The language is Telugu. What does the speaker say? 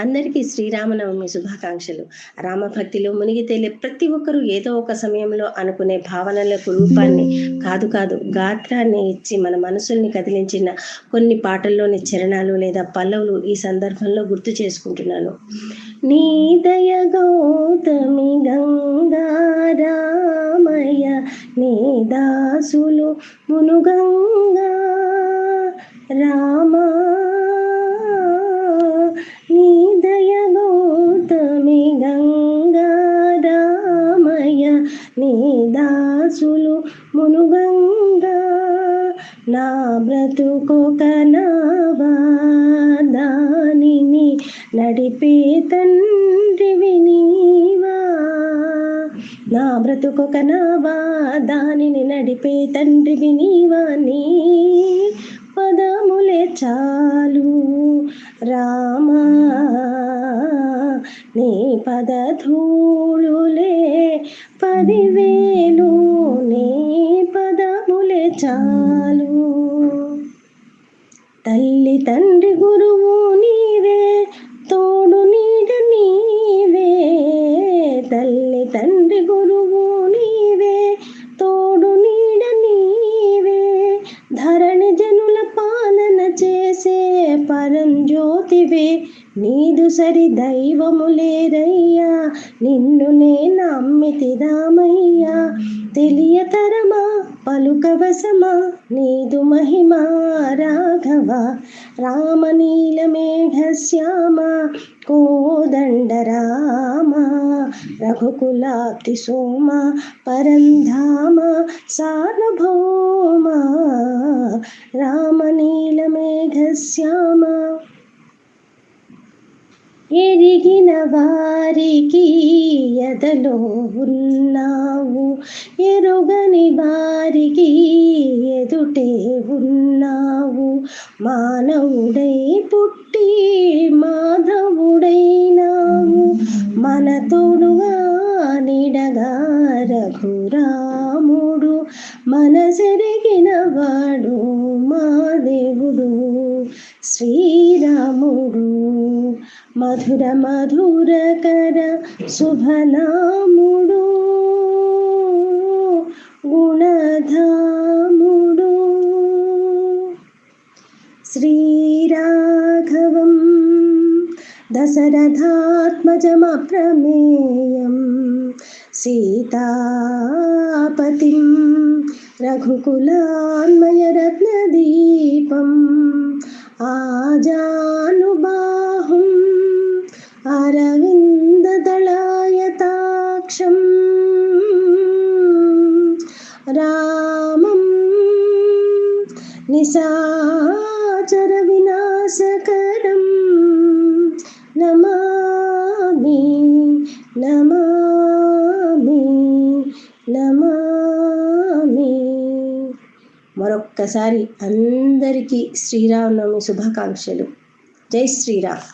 అందరికీ శ్రీరామనవమి శుభాకాంక్షలు. రామభక్తిలో మునిగి తేలే ప్రతి ఒక్కరూ ఏదో ఒక సమయంలో అనుకునే భావనలకు రూపాన్ని కాదు గాత్రాన్ని ఇచ్చి మన మనసుల్ని కదిలించిన కొన్ని పాటల్లోని చరణాలు లేదా పల్లవులు ఈ సందర్భంలో గుర్తు చేసుకుంటున్నాను. నీ దయ గౌతమి గంగా రామయ్య, నీ దాసులు మునుగంగా రామా, నీ దయ గౌతమి గంగా రామయ్య, నీ దాసులు మునుగంగా, నా బ్రతుకొక నావా దానిని నడిపే తండ్రివి నీవా, నా బ్రతుకొక నావా దానిని నడిపే తండ్రివి నీవా, నీ పదములే చాలు రామా, నీ పదధూళులే 10,000, నీ పదములే చాలు. తల్లి తండ్రి గురువు నీవే, తోడు నీడ నీవే, తల్లి తండ్రి గురువు నీవే, తోడు నీడ నీవే, ధరణి జనుల పాలన చేసే పరంజ్యోతివే, నీదు సరి దైవము లేరయ్యా, నిన్ను నే నమ్మితి రామయ్యా, తెలియతరమా పలుకవసమా నీదు మహిమా రాఘవ, రామనీల మేఘశ్యామ కోదండ రామ, రఘుకులాప్తి సోమ పరంధామ సార్వభౌమ, రామనీల మేఘశ్యామ. ఎరిగిన వారికి ఎదలో ఉన్నావు, ఎరుగని వారికి ఎదుటే ఉన్నావు, మానవుడై పుట్టి మాధవుడైనావు, మన తోడుగా నీడగా రఘురాముడు, మనసెరిగిన వాడు మా దేవుడు శ్రీరాముడు, మధుర మధురకర శుభనాముడు, గుణధాముడు, శ్రీరాఘవం దశరథాత్మజమప్రమేయం, సీతాపతిం రఘుకులాన్మయరత్నదీపం, ఆజానుబాహుం అరవిందదళాయతాక్షం, రామం నిశాచర వినాశకరం నమామి నమామి నమామి. మరొక్కసారి అందరికీ శ్రీరామనవమి శుభాకాంక్షలు. జై శ్రీరామ్.